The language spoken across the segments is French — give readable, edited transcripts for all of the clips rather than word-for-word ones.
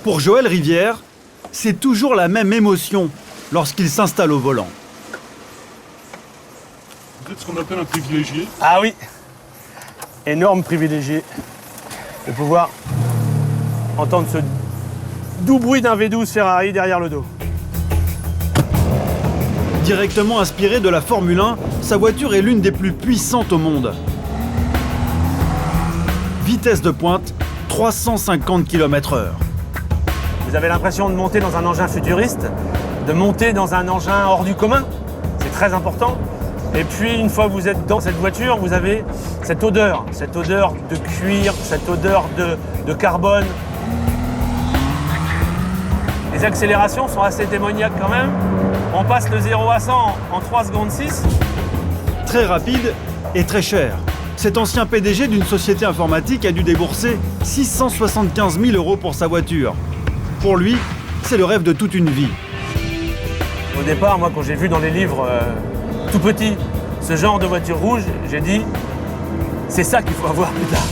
Pour Joël Rivière, c'est toujours la même émotion lorsqu'il s'installe au volant. Vous êtes ce qu'on appelle un privilégié. Ah oui, énorme privilégié de pouvoir entendre ce doux bruit d'un V12 Ferrari derrière le dos. Directement inspiré de la Formule 1, sa voiture est l'une des plus puissantes au monde. Vitesse de pointe, 350 km/h. Vous avez l'impression de monter dans un engin futuriste, de monter dans un engin hors du commun. C'est très important. Et puis, une fois que vous êtes dans cette voiture, vous avez cette odeur de cuir, cette odeur de carbone. Les accélérations sont assez démoniaques quand même. On passe le 0 à 100 en 3 secondes 6. Très rapide et très cher. Cet ancien PDG d'une société informatique a dû débourser 675 000 € pour sa voiture. Pour lui, c'est le rêve de toute une vie. Au départ, moi, quand j'ai vu dans les livres tout petit ce genre de voiture rouge, j'ai dit c'est ça qu'il faut avoir plus tard.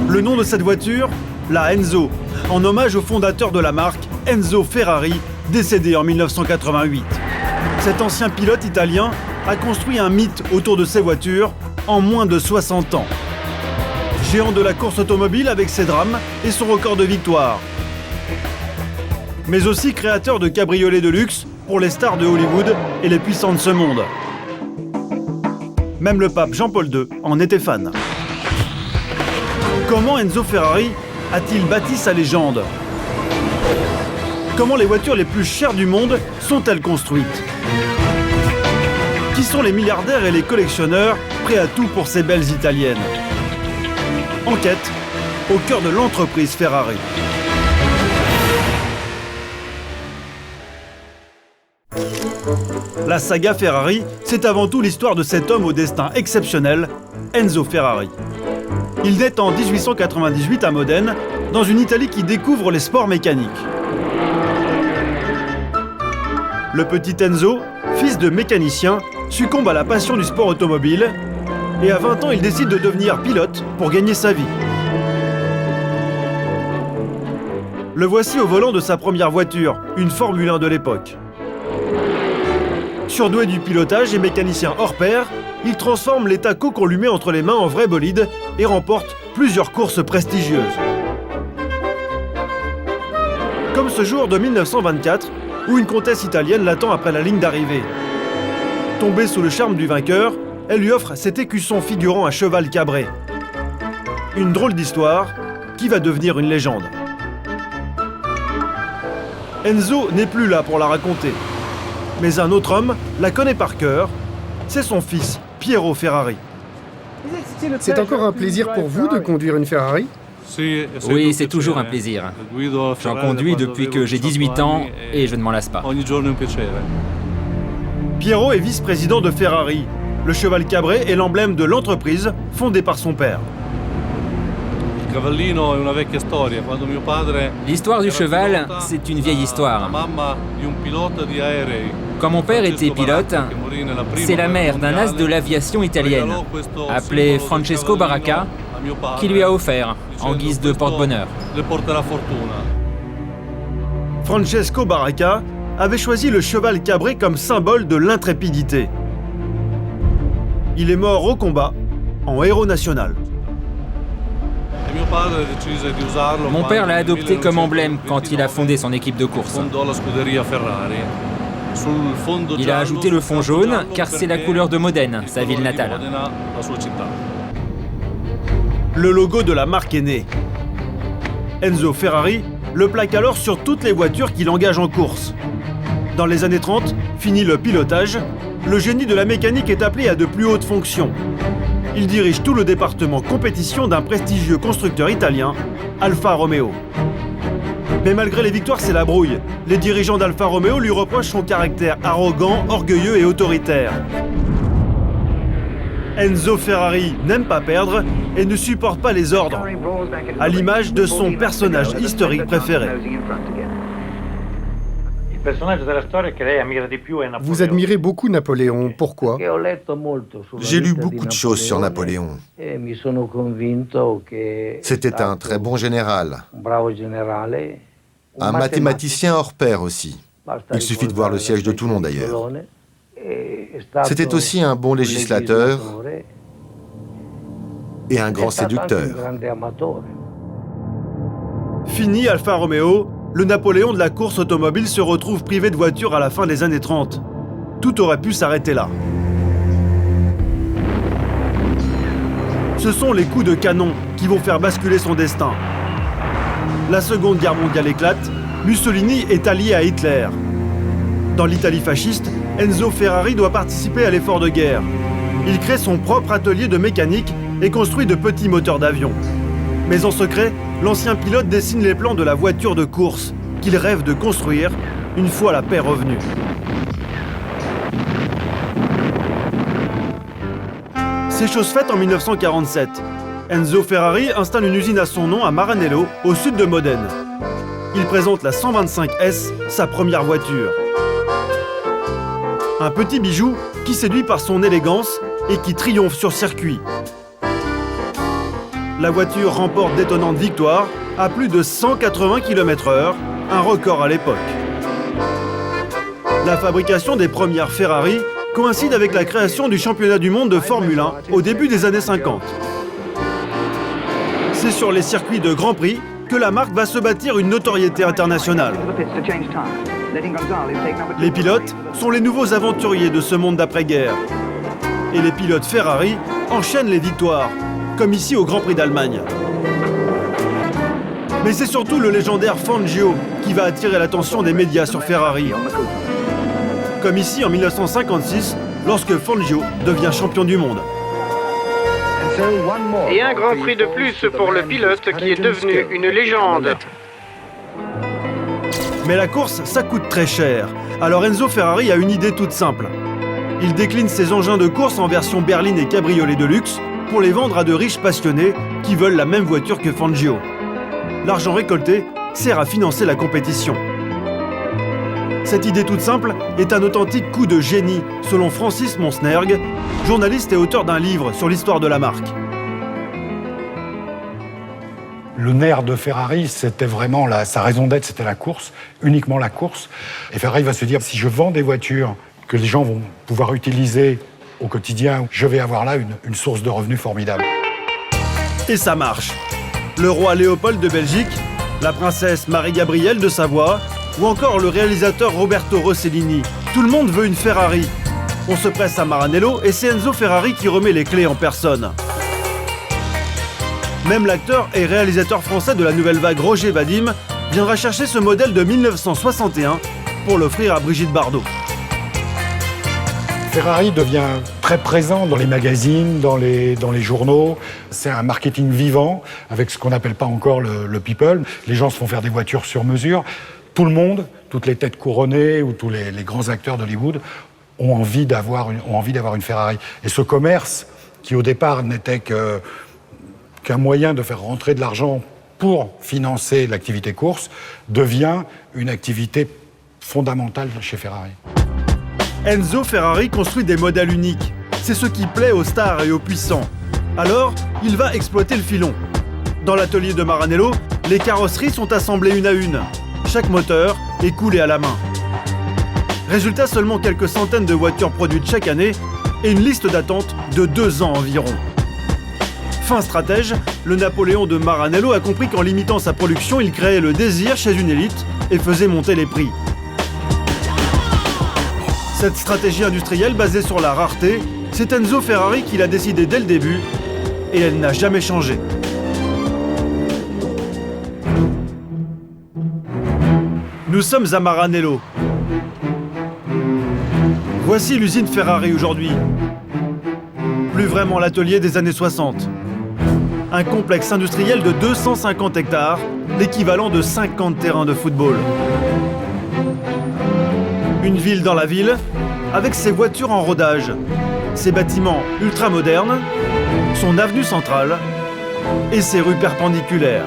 Le nom de cette voiture, la Enzo, en hommage au fondateur de la marque, Enzo Ferrari, décédé en 1988. Cet ancien pilote italien a construit un mythe autour de ses voitures en moins de 60 ans. Géant de la course automobile avec ses drames et son record de victoire. Mais aussi créateur de cabriolets de luxe pour les stars de Hollywood et les puissants de ce monde. Même le pape Jean-Paul II en était fan. Comment Enzo Ferrari a-t-il bâti sa légende? Comment les voitures les plus chères du monde sont-elles construites? Qui sont les milliardaires et les collectionneurs prêts à tout pour ces belles italiennes? Enquête au cœur de l'entreprise Ferrari. La saga Ferrari, c'est avant tout l'histoire de cet homme au destin exceptionnel, Enzo Ferrari. Il naît en 1898 à Modène, dans une Italie qui découvre les sports mécaniques. Le petit Enzo, fils de mécanicien, succombe à la passion du sport automobile et à 20 ans, il décide de devenir pilote pour gagner sa vie. Le voici au volant de sa première voiture, une Formule 1 de l'époque. Surdoué du pilotage et mécanicien hors pair, il transforme les tacos qu'on lui met entre les mains en vrai bolide et remporte plusieurs courses prestigieuses. Comme ce jour de 1924, où une comtesse italienne l'attend après la ligne d'arrivée. Tombée sous le charme du vainqueur, elle lui offre cet écusson figurant un cheval cabré. Une drôle d'histoire qui va devenir une légende. Enzo n'est plus là pour la raconter. Mais un autre homme la connaît par cœur, c'est son fils, Piero Ferrari. C'est encore un plaisir pour vous de conduire une Ferrari? Oui, c'est toujours un plaisir. J'en conduis depuis que j'ai 18 ans et je ne m'en lasse pas. Piero est vice-président de Ferrari. Le cheval cabré est l'emblème de l'entreprise fondée par son père. L'histoire du cheval, c'est une vieille histoire. Quand mon père était pilote, c'est la mère d'un as de l'aviation italienne, appelé Francesco Baracca, qui lui a offert en guise de porte-bonheur. Francesco Baracca avait choisi le cheval cabré comme symbole de l'intrépidité. Il est mort au combat, en héros national. Mon père l'a adopté comme emblème quand il a fondé son équipe de course. Il a ajouté le fond jaune car c'est la couleur de Modène, sa ville natale. Le logo de la marque est né. Enzo Ferrari le plaque alors sur toutes les voitures qu'il engage en course. Dans les années 30, fini le pilotage, le génie de la mécanique est appelé à de plus hautes fonctions. Il dirige tout le département compétition d'un prestigieux constructeur italien, Alfa Romeo. Mais malgré les victoires, c'est la brouille. Les dirigeants d'Alfa Romeo lui reprochent son caractère arrogant, orgueilleux et autoritaire. Enzo Ferrari n'aime pas perdre et ne supporte pas les ordres, à l'image de son personnage historique préféré. Vous admirez beaucoup Napoléon, pourquoi? J'ai lu beaucoup de choses sur Napoléon. C'était un très bon général. Un mathématicien hors pair aussi. Il suffit de voir le siège de Toulon d'ailleurs. C'était aussi un bon législateur et un grand séducteur. Fini Alfa Romeo, le Napoléon de la course automobile se retrouve privé de voiture à la fin des années 30. Tout aurait pu s'arrêter là. Ce sont les coups de canon qui vont faire basculer son destin. La Seconde Guerre mondiale éclate, Mussolini est allié à Hitler. Dans l'Italie fasciste, Enzo Ferrari doit participer à l'effort de guerre. Il crée son propre atelier de mécanique et construit de petits moteurs d'avion. Mais en secret, l'ancien pilote dessine les plans de la voiture de course qu'il rêve de construire une fois la paix revenue. C'est chose faite en 1947. Enzo Ferrari installe une usine à son nom à Maranello, au sud de Modène. Il présente la 125S, sa première voiture. Un petit bijou qui séduit par son élégance et qui triomphe sur circuit. La voiture remporte d'étonnantes victoires à plus de 180 km/h, un record à l'époque. La fabrication des premières Ferrari coïncide avec la création du championnat du monde de Formule 1 au début des années 50. C'est sur les circuits de Grand Prix que la marque va se bâtir une notoriété internationale. Les pilotes sont les nouveaux aventuriers de ce monde d'après-guerre. Et les pilotes Ferrari enchaînent les victoires, comme ici au Grand Prix d'Allemagne. Mais c'est surtout le légendaire Fangio qui va attirer l'attention des médias sur Ferrari. Comme ici en 1956, lorsque Fangio devient champion du monde. Et un grand prix de plus pour le pilote qui est devenu une légende. Mais la course, ça coûte très cher. Alors Enzo Ferrari a une idée toute simple. Il décline ses engins de course en version berline et cabriolet de luxe pour les vendre à de riches passionnés qui veulent la même voiture que Fangio. L'argent récolté sert à financer la compétition. Cette idée toute simple est un authentique coup de génie, selon Francis Monsnerg, journaliste et auteur d'un livre sur l'histoire de la marque. Le nerf de Ferrari, c'était vraiment sa raison d'être, c'était la course, uniquement la course. Et Ferrari va se dire, si je vends des voitures que les gens vont pouvoir utiliser au quotidien, je vais avoir là une source de revenus formidable. Et ça marche. Le roi Léopold de Belgique, la princesse Marie-Gabrielle de Savoie, ou encore le réalisateur Roberto Rossellini. Tout le monde veut une Ferrari. On se presse à Maranello et c'est Enzo Ferrari qui remet les clés en personne. Même l'acteur et réalisateur français de la nouvelle vague Roger Vadim viendra chercher ce modèle de 1961 pour l'offrir à Brigitte Bardot. Ferrari devient très présent dans les magazines, dans les journaux. C'est un marketing vivant avec ce qu'on n'appelle pas encore le people. Les gens se font faire des voitures sur mesure. Tout le monde, toutes les têtes couronnées ou tous les grands acteurs d'Hollywood ont envie d'avoir une Ferrari. Et ce commerce, qui au départ n'était qu'un moyen de faire rentrer de l'argent pour financer l'activité course, devient une activité fondamentale chez Ferrari. Enzo Ferrari construit des modèles uniques. C'est ce qui plaît aux stars et aux puissants. Alors, il va exploiter le filon. Dans l'atelier de Maranello, les carrosseries sont assemblées une à une. Chaque moteur est coulé à la main. Résultat, seulement quelques centaines de voitures produites chaque année et une liste d'attente de 2 ans environ. Fin stratège, le Napoléon de Maranello a compris qu'en limitant sa production, il créait le désir chez une élite et faisait monter les prix. Cette stratégie industrielle basée sur la rareté, c'est Enzo Ferrari qui l'a décidé dès le début et elle n'a jamais changé. Nous sommes à Maranello. Voici l'usine Ferrari aujourd'hui. Plus vraiment l'atelier des années 60. Un complexe industriel de 250 hectares, l'équivalent de 50 terrains de football. Une ville dans la ville, avec ses voitures en rodage, ses bâtiments ultramodernes, son avenue centrale et ses rues perpendiculaires.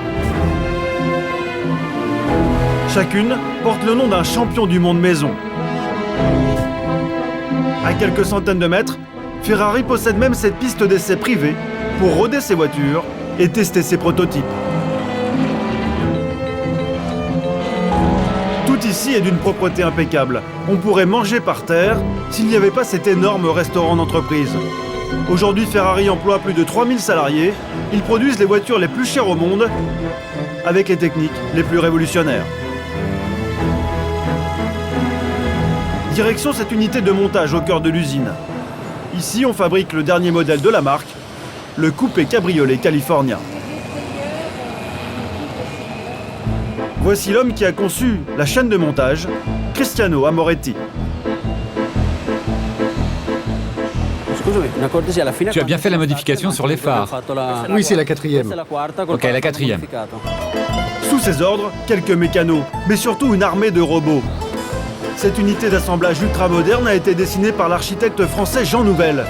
Chacune porte le nom d'un champion du monde maison. À quelques centaines de mètres, Ferrari possède même cette piste d'essai privée pour roder ses voitures et tester ses prototypes. Celle-ci est d'une propreté impeccable. On pourrait manger par terre s'il n'y avait pas cet énorme restaurant d'entreprise. Aujourd'hui, Ferrari emploie plus de 3000 salariés. Ils produisent les voitures les plus chères au monde avec les techniques les plus révolutionnaires. Direction cette unité de montage au cœur de l'usine. Ici, on fabrique le dernier modèle de la marque, le coupé cabriolet californien. Voici l'homme qui a conçu la chaîne de montage, Cristiano Amoretti. Tu as bien fait la modification sur les phares. Oui, c'est la 4e. Ok, la 4e. Sous ses ordres, quelques mécanos, mais surtout une armée de robots. Cette unité d'assemblage ultramoderne a été dessinée par l'architecte français Jean Nouvel.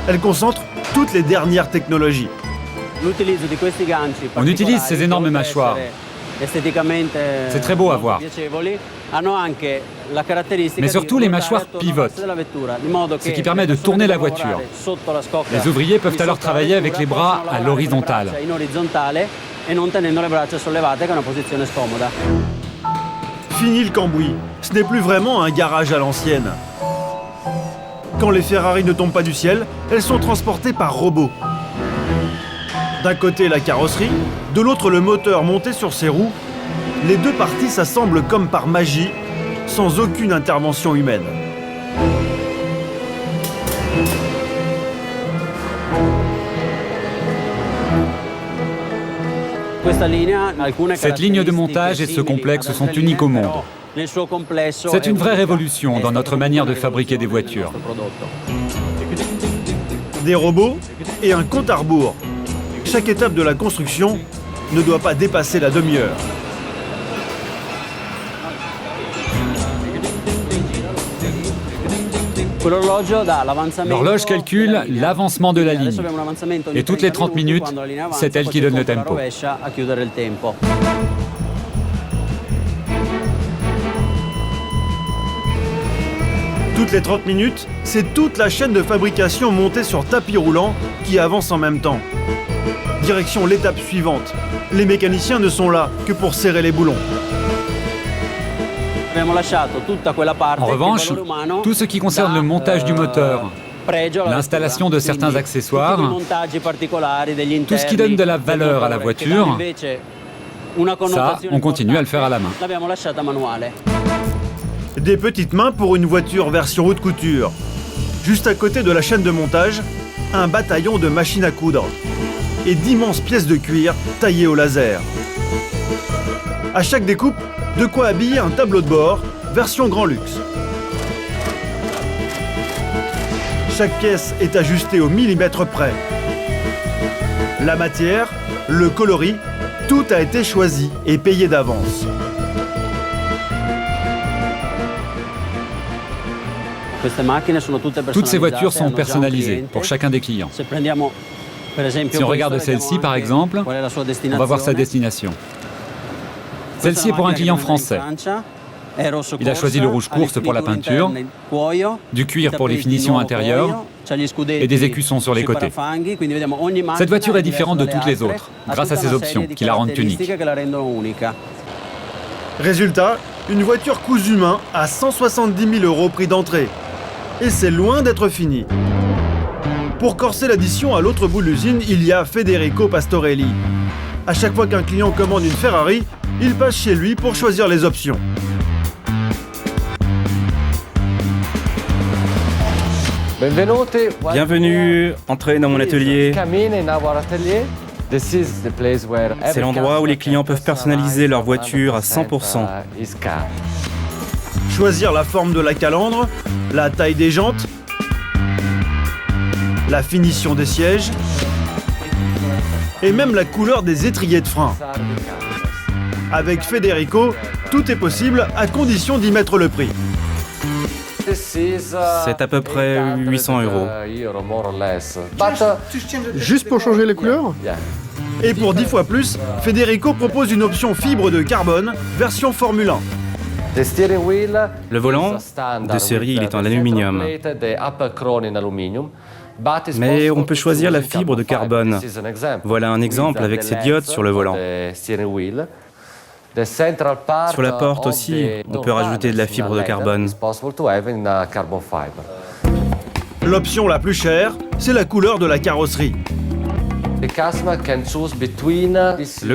Elle concentre toutes les dernières technologies. On utilise ces énormes mâchoires. C'est très beau à voir. Mais surtout, les mâchoires pivotent, ce qui permet de tourner la voiture. Les ouvriers peuvent alors travailler avec les bras à l'horizontale. Fini le cambouis. Ce n'est plus vraiment un garage à l'ancienne. Quand les Ferrari ne tombent pas du ciel, elles sont transportées par robots. D'un côté la carrosserie, de l'autre le moteur monté sur ses roues. Les deux parties s'assemblent comme par magie, sans aucune intervention humaine. Cette ligne de montage et ce complexe sont uniques au monde. C'est une vraie révolution dans notre manière de fabriquer des voitures. Des robots et un compte à rebours. Chaque étape de la construction ne doit pas dépasser la demi-heure. L'horloge calcule l'avancement de la ligne. Et toutes les 30 minutes, c'est elle qui donne le tempo. Toutes les 30 minutes, c'est toute la chaîne de fabrication montée sur tapis roulant qui avance en même temps. Direction l'étape suivante. Les mécaniciens ne sont là que pour serrer les boulons. En revanche, tout ce qui concerne le montage du moteur, l'installation de certains accessoires, tout ce qui donne de la valeur à la voiture, ça, on continue à le faire à la main. Des petites mains pour une voiture version haute couture. Juste à côté de la chaîne de montage, un bataillon de machines à coudre et d'immenses pièces de cuir taillées au laser. À chaque découpe, de quoi habiller un tableau de bord, version grand luxe. Chaque pièce est ajustée au millimètre près. La matière, le coloris, tout a été choisi et payé d'avance. Toutes ces voitures sont personnalisées pour chacun des clients. Si on regarde celle-ci, par exemple, on va voir sa destination. Celle-ci est pour un client français. Il a choisi le rouge course pour la peinture, du cuir pour les finitions intérieures et des écussons sur les côtés. Cette voiture est différente de toutes les autres, grâce à ses options qui la rendent unique. Résultat, une voiture cousue main à 170 000 € prix d'entrée. Et c'est loin d'être fini. Pour corser l'addition, à l'autre bout de l'usine, il y a Federico Pastorelli. À chaque fois qu'un client commande une Ferrari, il passe chez lui pour choisir les options. Bienvenue, entrez dans mon atelier. C'est l'endroit où les clients peuvent personnaliser leur voiture à 100%. Choisir la forme de la calandre, la taille des jantes, la finition des sièges et même la couleur des étriers de frein. Avec Federico, tout est possible à condition d'y mettre le prix. C'est à peu près 800 €. Juste pour changer les couleurs? Et pour 10 fois plus, Federico propose une option fibre de carbone, version Formule 1. Le volant, de série, il est en aluminium. Mais on peut choisir la fibre de carbone. Voilà un exemple avec ces diodes sur le volant. Sur la porte aussi, on peut rajouter de la fibre de carbone. L'option la plus chère, c'est la couleur de la carrosserie. Le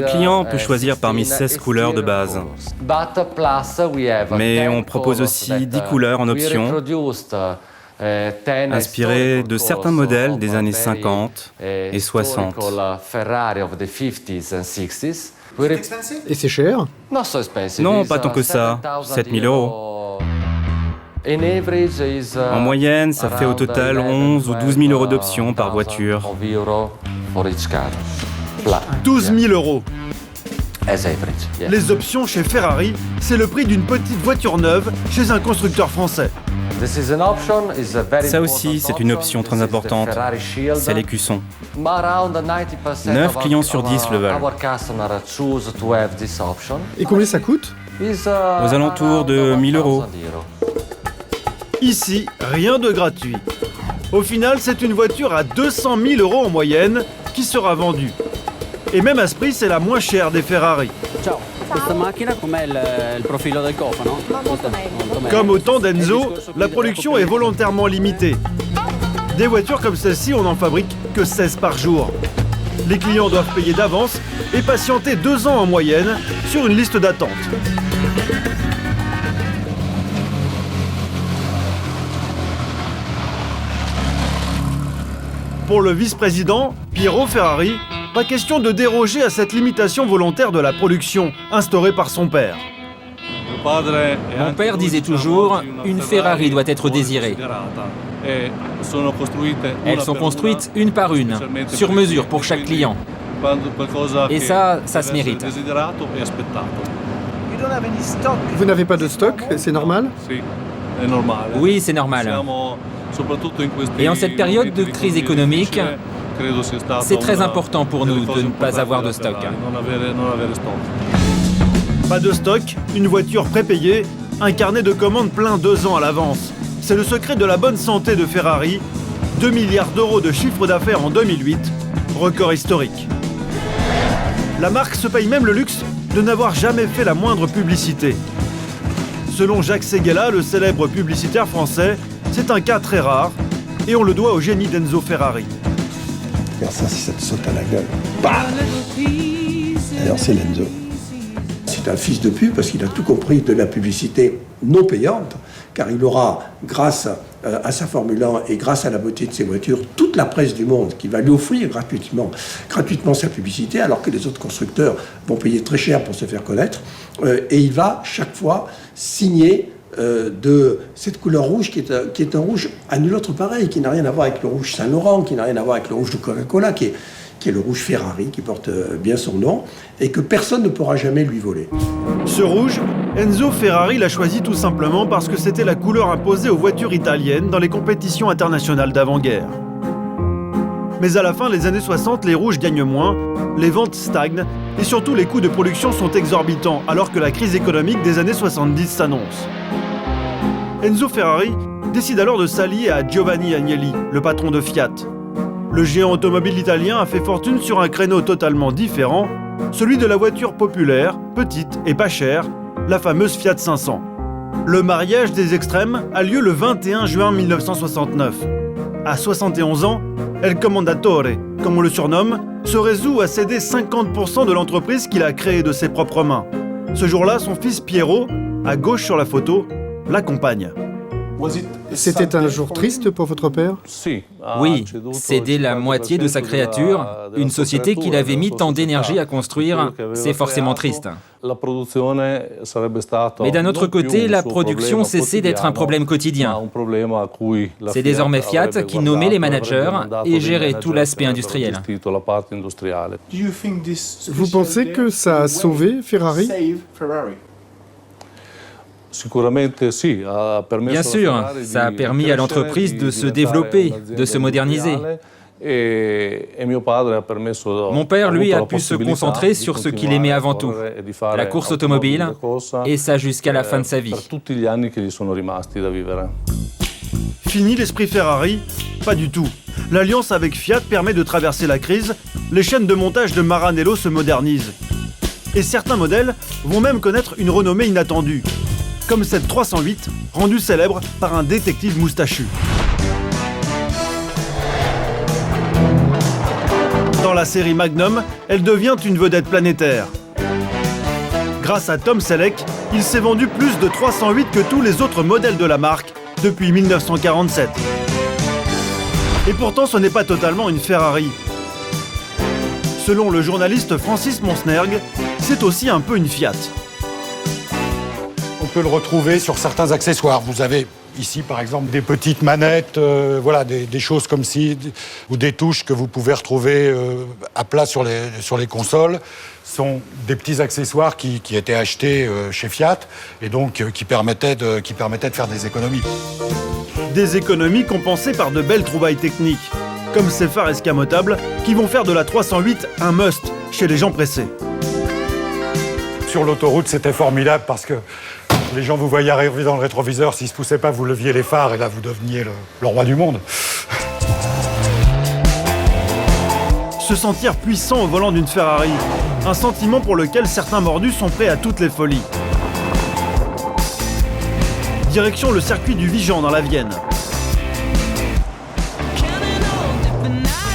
client peut choisir parmi 16 couleurs de base. Mais on propose aussi 10 couleurs en option, inspirées de certains modèles des années 50 et 60. Et c'est cher? Non, pas tant que ça, 7 000 €. En moyenne, ça fait au total 11 ou 12 000 € d'options par voiture. 12 000 €. Les options chez Ferrari, c'est le prix d'une petite voiture neuve chez un constructeur français. Ça aussi, c'est une option très importante. C'est l'écusson. 9 clients sur 10 le veulent. Et combien ça coûte? Aux alentours de 1 000 €. Ici, rien de gratuit. Au final, c'est une voiture à 200 000 € en moyenne qui sera vendue. Et même à ce prix, c'est la moins chère des Ferrari. Comme au temps d'Enzo, la production est volontairement limitée. Des voitures comme celle-ci, on n'en fabrique que 16 par jour. Les clients doivent payer d'avance et patienter 2 ans en moyenne sur une liste d'attente. Pour le vice-président, Piero Ferrari, pas question de déroger à cette limitation volontaire de la production instaurée par son père. Mon père disait toujours, une Ferrari doit être désirée. Elles sont construites une par une, sur mesure pour chaque client. Et ça se mérite. Vous n'avez pas de stock, c'est normal? Oui, c'est normal. Et en cette période de crise économique, c'est très important pour nous de ne pas avoir de stock. Pas de stock, une voiture prépayée, un carnet de commandes plein 2 ans à l'avance. C'est le secret de la bonne santé de Ferrari. 2 milliards d'euros de chiffre d'affaires en 2008, record historique. La marque se paye même le luxe de n'avoir jamais fait la moindre publicité. Selon Jacques Séguéla, le célèbre publicitaire français, c'est un cas très rare et on le doit au génie d'Enzo Ferrari. Regarde ça, si ça te saute à la gueule. Bah alors c'est l'Enzo. C'est un fils de pute parce qu'il a tout compris de la publicité non payante, car il aura, grâce à sa Formule 1 et grâce à la beauté de ses voitures, toute la presse du monde qui va lui offrir gratuitement sa publicité, alors que les autres constructeurs vont payer très cher pour se faire connaître. Et il va chaque fois signer de cette couleur rouge qui est un rouge à nul autre pareil, qui n'a rien à voir avec le rouge Saint-Laurent, qui n'a rien à voir avec le rouge de Coca-Cola, qui est le rouge Ferrari, qui porte bien son nom, et que personne ne pourra jamais lui voler. Ce rouge, Enzo Ferrari l'a choisi tout simplement parce que c'était la couleur imposée aux voitures italiennes dans les compétitions internationales d'avant-guerre. Mais à la fin des années 60, les rouges gagnent moins, les ventes stagnent, et surtout les coûts de production sont exorbitants, alors que la crise économique des années 70 s'annonce. Enzo Ferrari décide alors de s'allier à Giovanni Agnelli, le patron de Fiat. Le géant automobile italien a fait fortune sur un créneau totalement différent, celui de la voiture populaire, petite et pas chère, la fameuse Fiat 500. Le mariage des extrêmes a lieu le 21 juin 1969. À 71 ans, El Commendatore, comme on le surnomme, se résout à céder 50% de l'entreprise qu'il a créée de ses propres mains. Ce jour-là, son fils Piero, à gauche sur la photo, l'accompagne. C'était un jour triste pour votre père? Oui, céder la moitié de sa créature, une société qu'il avait mis tant d'énergie à construire, c'est forcément triste. Mais d'un autre côté, la production cessait d'être un problème quotidien. C'est désormais Fiat qui nommait les managers et gérait tout l'aspect industriel. Vous pensez que ça a sauvé Ferrari? Bien sûr, ça a permis à l'entreprise de se développer, de se moderniser. Mon père, lui, a pu se concentrer sur ce qu'il aimait avant tout, la course automobile, et ça jusqu'à la fin de sa vie. Fini l'esprit Ferrari? Pas du tout. L'alliance avec Fiat permet de traverser la crise, les chaînes de montage de Maranello se modernisent. Et certains modèles vont même connaître une renommée inattendue, comme cette 308, rendue célèbre par un détective moustachu. Dans la série Magnum, elle devient une vedette planétaire. Grâce à Tom Selleck, il s'est vendu plus de 308 que tous les autres modèles de la marque depuis 1947. Et pourtant, ce n'est pas totalement une Ferrari. Selon le journaliste Francis Monsnerg, c'est aussi un peu une Fiat. On peut le retrouver sur certains accessoires. Vous avez ici, par exemple, des petites manettes, voilà, des choses comme ci, ou des touches que vous pouvez retrouver à plat sur les consoles. Ce sont des petits accessoires qui étaient achetés chez Fiat et donc qui permettaient de faire des économies. Des économies compensées par de belles trouvailles techniques, comme ces phares escamotables qui vont faire de la 308 un must chez les gens pressés. Sur l'autoroute, c'était formidable parce que les gens vous voyaient arriver dans le rétroviseur, s'ils ne se poussaient pas, vous leviez les phares et là, vous deveniez le roi du monde. Se sentir puissant au volant d'une Ferrari, un sentiment pour lequel certains mordus sont prêts à toutes les folies. Direction le circuit du Vigan dans la Vienne.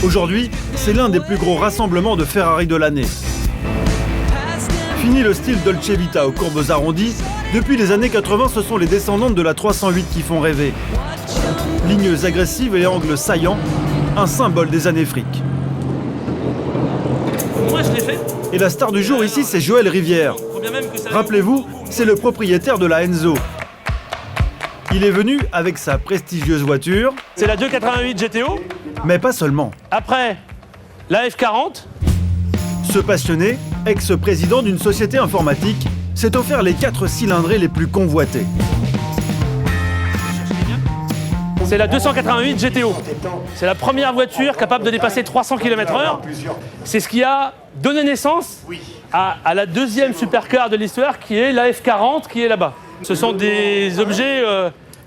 Aujourd'hui, c'est l'un des plus gros rassemblements de Ferrari de l'année. Fini le style Dolce Vita aux courbes arrondies, depuis les années 80, ce sont les descendantes de la 308 qui font rêver. Lignes agressives et angles saillants, un symbole des années fric. Moi, je l'ai fait. Et la star du jour ici, c'est Joël Rivière. Rappelez-vous, c'est le propriétaire de la Enzo. Il est venu avec sa prestigieuse voiture. C'est la 288 GTO. Mais pas seulement. Après, la F40. Ce passionné, ex-président d'une société informatique, s'est offert les 4 cylindrés les plus convoités. C'est la 288 GTO. C'est la première voiture capable de dépasser 300 km/h. C'est ce qui a donné naissance à la deuxième supercar de l'histoire, qui est la F40, qui est là-bas. Ce sont des objets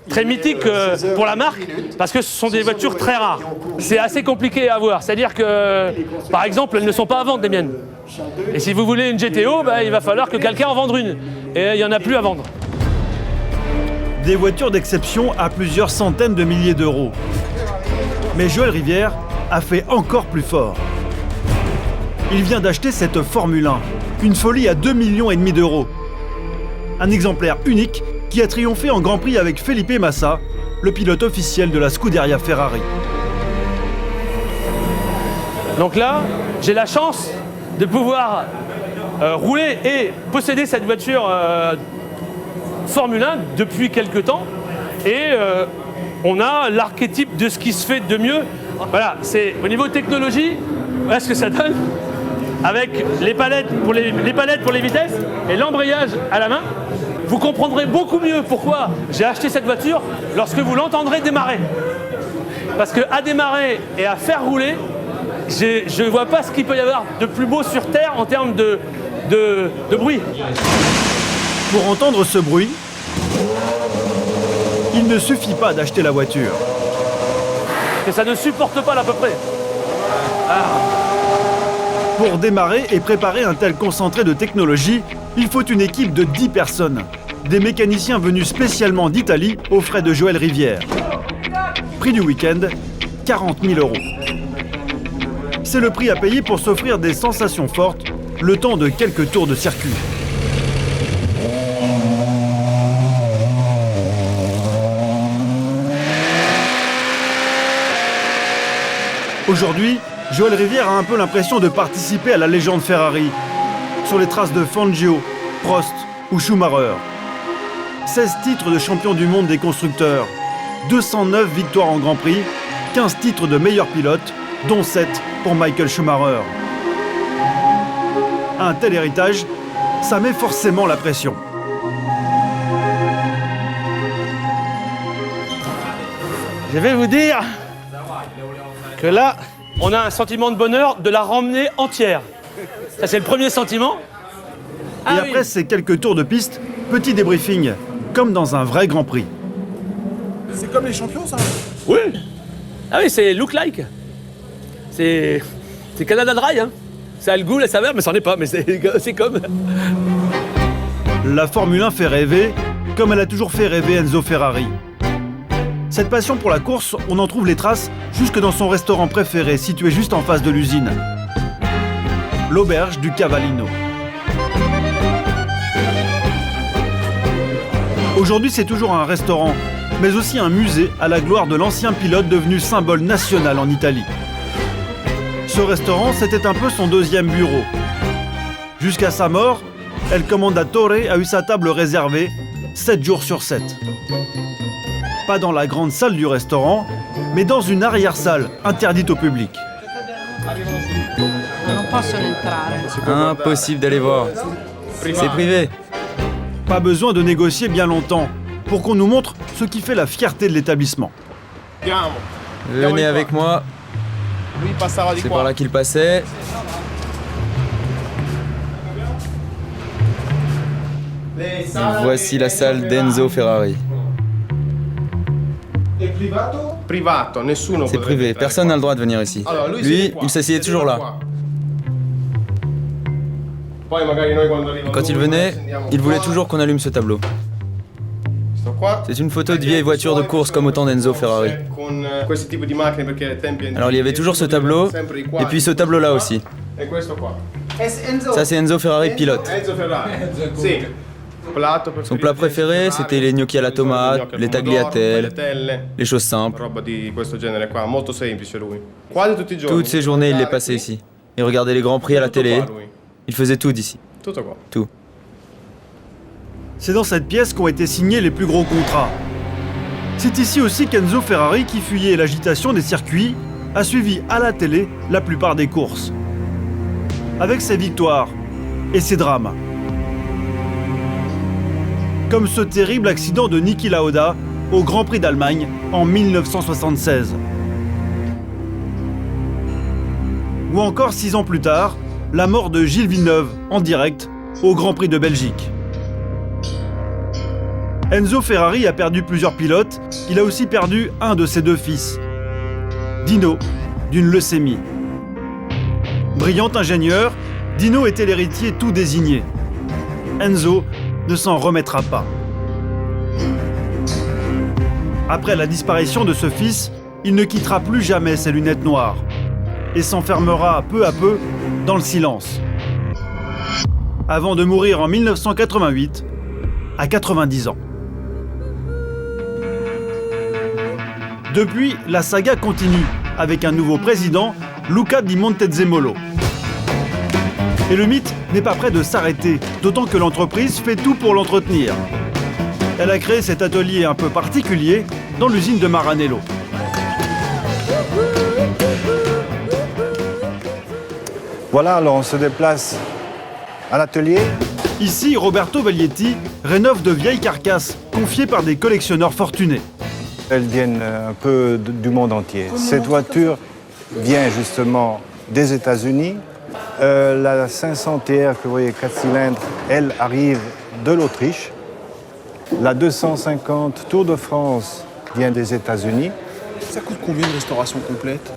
très mythiques pour la marque, parce que ce sont des voitures très rares. C'est assez compliqué à avoir. C'est-à-dire que, par exemple, elles ne sont pas à vendre, les miennes. Et si vous voulez une GTO, il va falloir que quelqu'un en vende une. Et il n'y en a plus à vendre. Des voitures d'exception à plusieurs centaines de milliers d'euros. Mais Joël Rivière a fait encore plus fort. Il vient d'acheter cette Formule 1, une folie à 2,5 millions d'euros. Un exemplaire unique qui a triomphé en Grand Prix avec Felipe Massa, le pilote officiel de la Scuderia Ferrari. Donc là, j'ai la chance de pouvoir rouler et posséder cette voiture Formule 1 depuis quelques temps. Et on a l'archétype de ce qui se fait de mieux. Voilà, c'est au niveau technologie, voilà ce que ça donne. Avec les palettes pour les vitesses et l'embrayage à la main. Vous comprendrez beaucoup mieux pourquoi j'ai acheté cette voiture lorsque vous l'entendrez démarrer. Parce qu'à démarrer et à faire rouler, je ne vois pas ce qu'il peut y avoir de plus beau sur Terre en termes de bruit. Pour entendre ce bruit, il ne suffit pas d'acheter la voiture. Et ça ne supporte pas l'à peu près. Pour démarrer et préparer un tel concentré de technologie, il faut une équipe de 10 personnes. Des mécaniciens venus spécialement d'Italie aux frais de Joël Rivière. Prix du week-end, 40 000 €. C'est le prix à payer pour s'offrir des sensations fortes, le temps de quelques tours de circuit. Aujourd'hui, Joël Rivière a un peu l'impression de participer à la légende Ferrari, sur les traces de Fangio, Prost ou Schumacher. 16 titres de champion du monde des constructeurs, 209 victoires en Grand Prix, 15 titres de meilleur pilote, dont 7 pour Michael Schumacher. Un tel héritage, ça met forcément la pression. Je vais vous dire que là, on a un sentiment de bonheur de la ramener entière. Ça, c'est le premier sentiment. Et après ces quelques tours de piste, petit débriefing, comme dans un vrai Grand Prix. C'est comme les champions, ça? Oui. Ah oui, c'est look like. C'est Canada Dry, hein. Ça a le goût, la saveur, mais ça n'en est pas, mais c'est comme... La Formule 1 fait rêver, comme elle a toujours fait rêver Enzo Ferrari. Cette passion pour la course, on en trouve les traces jusque dans son restaurant préféré, situé juste en face de l'usine. L'auberge du Cavallino. Aujourd'hui, c'est toujours un restaurant, mais aussi un musée à la gloire de l'ancien pilote devenu symbole national en Italie. Ce restaurant, c'était un peu son deuxième bureau. Jusqu'à sa mort, El Commendatore a eu sa table réservée 7 jours sur 7. Pas dans la grande salle du restaurant, mais dans une arrière-salle interdite au public. Impossible d'aller voir. C'est privé. Pas besoin de négocier bien longtemps pour qu'on nous montre ce qui fait la fierté de l'établissement. Venez avec moi. C'est par là qu'il passait. Voici la salle d'Enzo Ferrari. C'est privé, personne n'a le droit de venir ici. Lui, il s'asseyait toujours là. Quand il venait, il voulait toujours qu'on allume ce tableau. C'est une photo de vieille voiture de course comme au temps d'Enzo Ferrari. Alors il y avait toujours ce tableau, et puis ce tableau-là aussi. Ça c'est Enzo Ferrari pilote. Son plat préféré, c'était les gnocchis à la tomate, les tagliatelles, les choses simples. Toutes ces journées, il les passait ici. Il regardait les grands prix à la télé. Il faisait tout d'ici. Tout. C'est dans cette pièce qu'ont été signés les plus gros contrats. C'est ici aussi qu'Enzo Ferrari, qui fuyait l'agitation des circuits, a suivi à la télé la plupart des courses. Avec ses victoires et ses drames. Comme ce terrible accident de Niki Lauda au Grand Prix d'Allemagne en 1976. Ou encore 6 ans plus tard, la mort de Gilles Villeneuve en direct au Grand Prix de Belgique. Enzo Ferrari a perdu plusieurs pilotes, il a aussi perdu un de ses 2 fils, Dino, d'une leucémie. Brillant ingénieur, Dino était l'héritier tout désigné. Enzo ne s'en remettra pas. Après la disparition de ce fils, il ne quittera plus jamais ses lunettes noires et s'enfermera peu à peu dans le silence. Avant de mourir en 1988, à 90 ans. Depuis, la saga continue, avec un nouveau président, Luca Di Montezemolo. Et le mythe n'est pas prêt de s'arrêter, d'autant que l'entreprise fait tout pour l'entretenir. Elle a créé cet atelier un peu particulier dans l'usine de Maranello. Voilà, alors on se déplace à l'atelier. Ici, Roberto Veglietti rénove de vieilles carcasses confiées par des collectionneurs fortunés. Elles viennent un peu du monde entier. Cette voiture vient justement des États-Unis. La 500 TR que vous voyez 4 cylindres, elle arrive de l'Autriche. La 250 Tour de France vient des États-Unis. Ça coûte combien une restauration complète?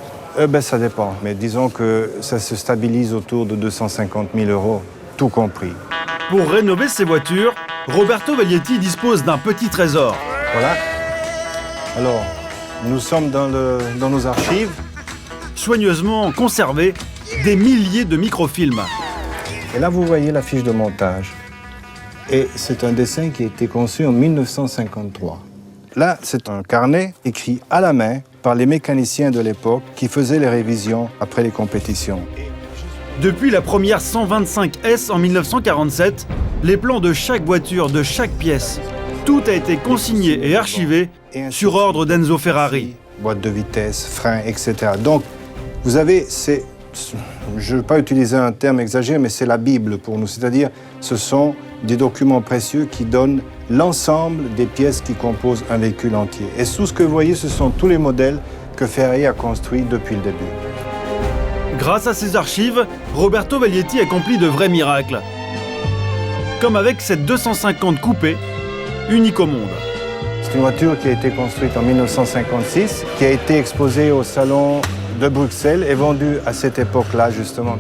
Ça dépend, mais disons que ça se stabilise autour de 250 000 €, tout compris. Pour rénover ces voitures, Roberto Veglietti dispose d'un petit trésor. Voilà. Alors, nous sommes dans nos archives. Soigneusement conservés, des milliers de microfilms. Et là, vous voyez la fiche de montage. Et c'est un dessin qui a été conçu en 1953. Là, c'est un carnet écrit à la main par les mécaniciens de l'époque qui faisaient les révisions après les compétitions. Depuis la première 125S en 1947, les plans de chaque voiture, de chaque pièce, tout a été consigné et archivé sur ordre d'Enzo Ferrari. Boîte de vitesse, frein, etc. Donc, vous avez, je ne veux pas utiliser un terme exagéré, mais c'est la Bible pour nous. C'est-à-dire, ce sont des documents précieux qui donnent l'ensemble des pièces qui composent un véhicule entier. Et tout ce que vous voyez, ce sont tous les modèles que Ferrari a construits depuis le début. Grâce à ces archives, Roberto Veglietti accomplit de vrais miracles. Comme avec cette 250 coupée, unique au monde. C'est une voiture qui a été construite en 1956, qui a été exposée au salon de Bruxelles est vendu à cette époque-là, justement.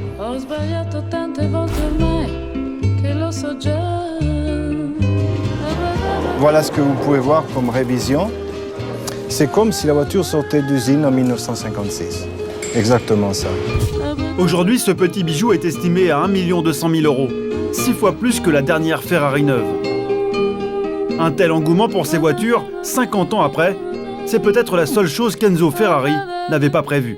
Voilà ce que vous pouvez voir comme révision. C'est comme si la voiture sortait d'usine en 1956. Exactement ça. Aujourd'hui, ce petit bijou est estimé à 1 200 000 €, 6 fois plus que la dernière Ferrari neuve. Un tel engouement pour ces voitures, 50 ans après, c'est peut-être la seule chose qu'Enzo Ferrari n'avait pas prévue.